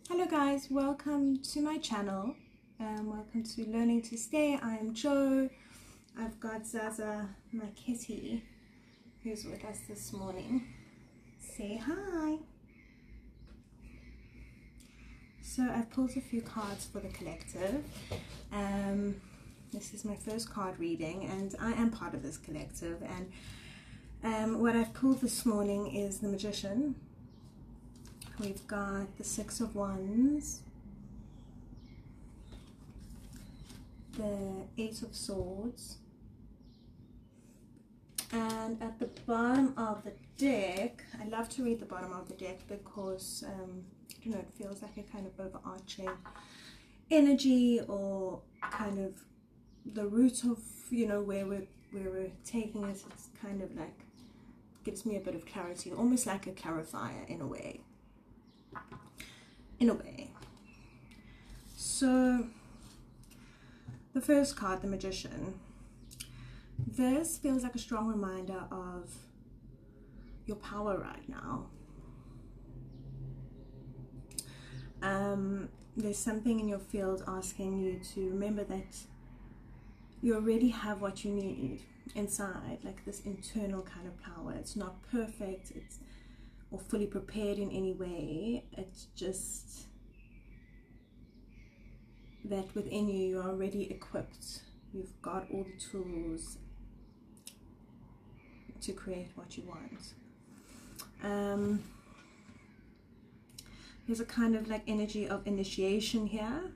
Hello guys, welcome to my channel. Welcome to Learning to Stay. I am Jo. I've got Zaza, my kitty, who's with us this morning. Say hi. So I've pulled a few cards for the collective. This is my first card reading and I am part of this collective, and what I've pulled this morning is the Magician. We've got the Six of Wands, the Eight of Swords, and at the bottom of the deck, I love to read the bottom of the deck because I don't know, it feels like a kind of overarching energy, or kind of the root of, you know, where we're taking it. It's kind of like gives me a bit of clarity, almost like a clarifier in a way. So the first card, the Magician, this feels like a strong reminder of your power right now. There's something in your field asking you to remember that you already have what you need inside, like this internal kind of power. It's not perfect, or fully prepared in any way. It's just that within you, you're already equipped. You've got all the tools to create what you want. There's a kind of like energy of initiation here,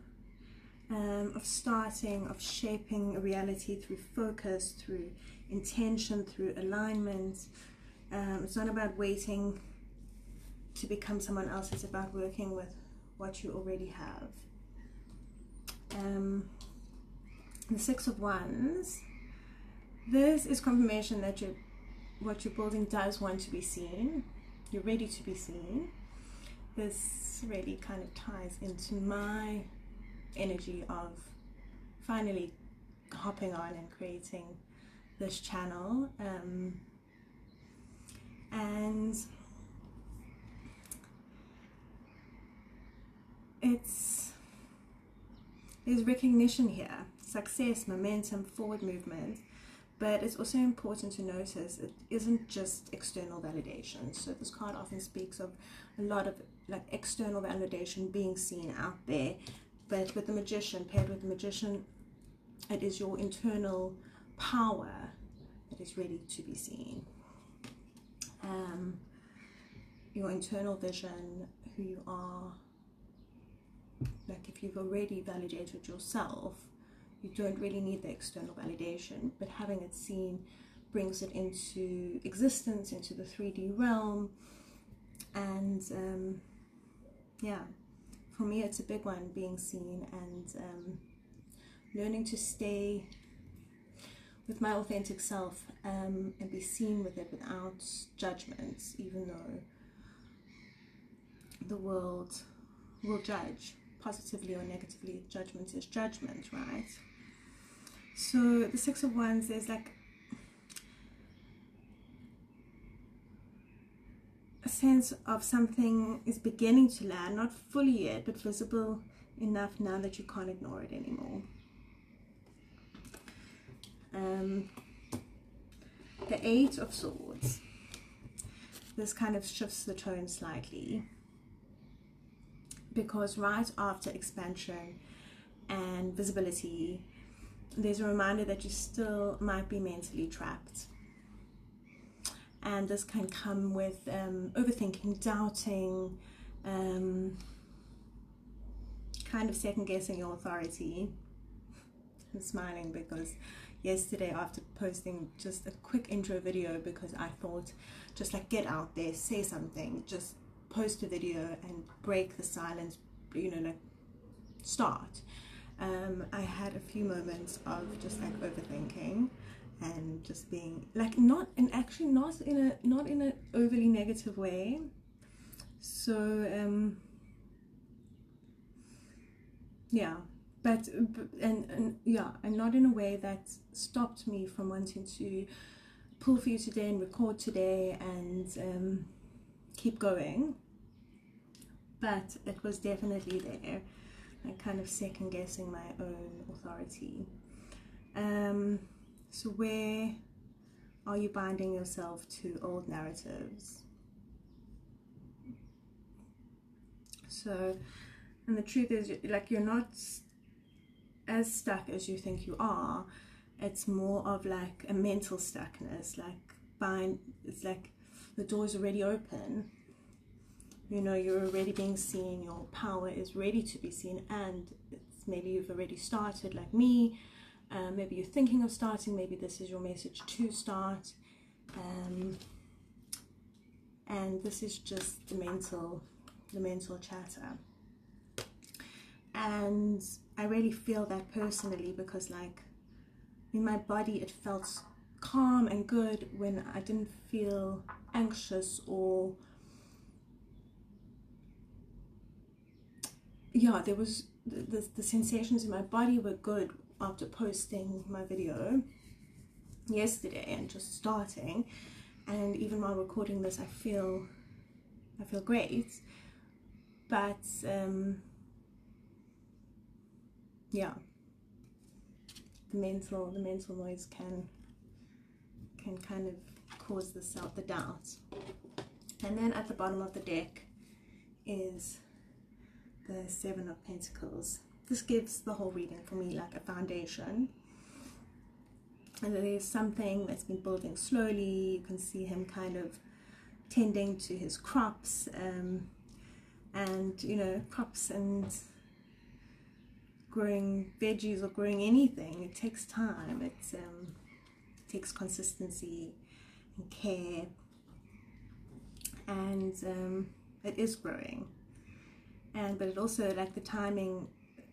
of starting, of shaping reality through focus, through intention, through alignment. It's not about waiting to become someone else. It's about working with what you already have. The Six of Wands, this is confirmation that what you're building does want to be seen. You're ready to be seen. This really kind of ties into my energy of finally hopping on and creating this channel, and there's recognition here, success, momentum, forward movement, but it's also important to notice it isn't just external validation. So this card often speaks of a lot of like external validation being seen out there, but with the Magician, paired with the Magician, it is your internal power that is ready to be seen. Your internal vision, who you are. Like if you've already validated yourself, you don't really need the external validation, but having it seen brings it into existence, into the 3D realm. And yeah, for me it's a big one, being seen, and learning to stay with my authentic self, and be seen with it without judgments, even though the world will judge positively or negatively. Judgment is judgment, right? So the Six of Wands, there's like a sense of something is beginning to land, not fully yet, but visible enough now that you can't ignore it anymore. The Eight of Swords, this kind of shifts the tone slightly, because right after expansion and visibility, there's a reminder that you still might be mentally trapped. And this can come with overthinking, doubting, kind of second guessing your authority. I'm smiling because yesterday, after posting just a quick intro video, because I thought just like get out there, say something, just post a video and break the silence, you know, like start. I had a few moments of just like overthinking and just being like not in an overly negative way. So yeah, but yeah, and not in a way that stopped me from wanting to pull for you today and record today and keep going. but it was definitely there, like kind of second guessing my own authority. So where are you binding yourself to old narratives? So, and the truth is, like, you're not as stuck as you think you are. It's more of like a mental stuckness, like it's like the door's already open. You know, you're already being seen, your power is ready to be seen, and it's, maybe you've already started like me, maybe you're thinking of starting, maybe this is your message to start, and this is just the mental chatter. And I really feel that personally, because like in my body it felt calm and good when I didn't feel anxious, or yeah, there was the sensations in my body were good after posting my video yesterday and just starting, and even while recording this I feel great. But yeah, the mental noise can kind of cause the doubt. And then at the bottom of the deck is the Seven of Pentacles. This gives the whole reading for me like a foundation, and there's something that's been building slowly. You can see him kind of tending to his crops, and you know, crops and growing veggies or growing anything, it takes time. It takes consistency and care, and it is growing. But it also, like, the timing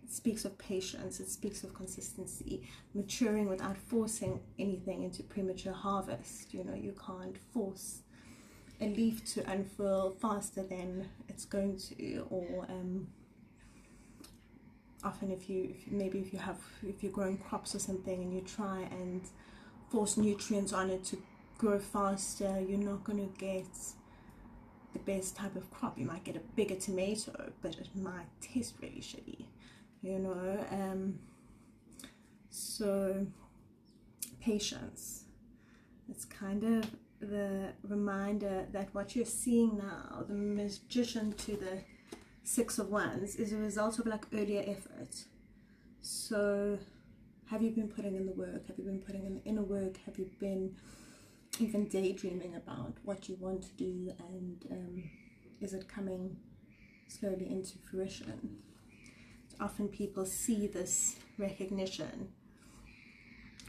speaks of patience, it speaks of consistency, maturing without forcing anything into premature harvest. You know, you can't force a leaf to unfurl faster than it's going to, or often if you're growing crops or something and you try and force nutrients on it to grow faster, you're not going to get the best type of crop. You might get a bigger tomato, but it might taste really shitty, you know. So patience, it's kind of the reminder that what you're seeing now, the Magician to the Six of Wands, is a result of like earlier effort. So have you been putting in the work? Have you been putting in the inner work? Have you been even daydreaming about what you want to do, and is it coming slowly into fruition? Often people see this recognition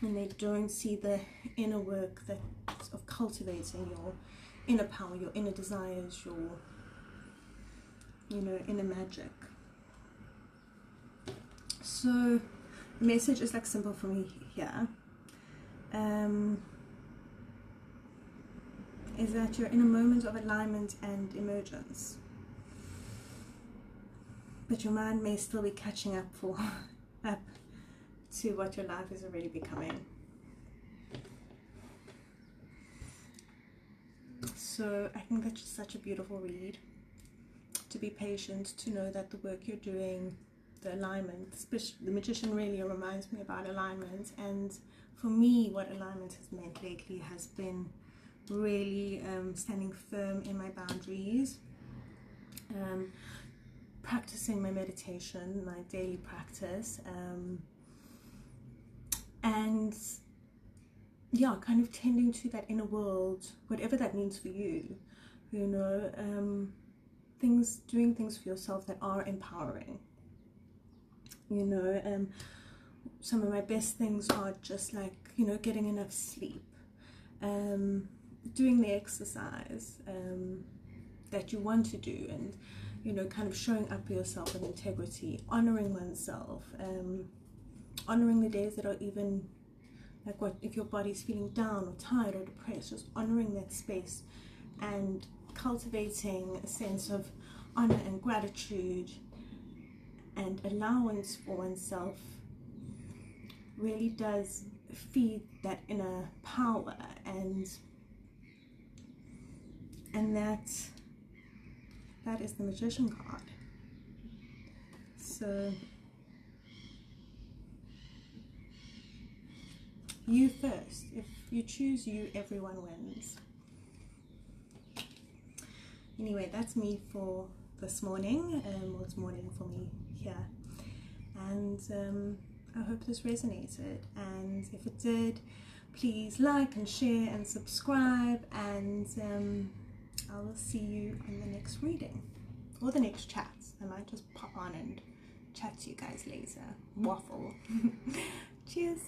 and they don't see the inner work that's of cultivating your inner power, your inner desires, your, you know, inner magic. So the message is like simple for me here. Is that you're in a moment of alignment and emergence, but your mind may still be catching up to what your life is already becoming. So I think that's just such a beautiful read, to be patient, to know that the work you're doing, the alignment, the Magician really reminds me about alignment. And for me, what alignment has meant lately has been really standing firm in my boundaries, practicing my meditation, my daily practice, and yeah, kind of tending to that inner world, whatever that means for you, you know, doing things for yourself that are empowering, you know. Some of my best things are just like, you know, getting enough sleep, doing the exercise that you want to do, and, you know, kind of showing up for yourself with integrity, honoring oneself, honoring the days that are even like, what if your body's feeling down or tired or depressed, just honoring that space and cultivating a sense of honor and gratitude and allowance for oneself really does feed that inner power, and that is the Magician card. So you first. If you choose you, everyone wins. Anyway, that's me for this morning. Well, it's morning for me here. And I hope this resonated. And if it did, please like and share and subscribe. And I will see you in the next reading. Or the next chat. I might just pop on and chat to you guys later. Waffle. Cheers.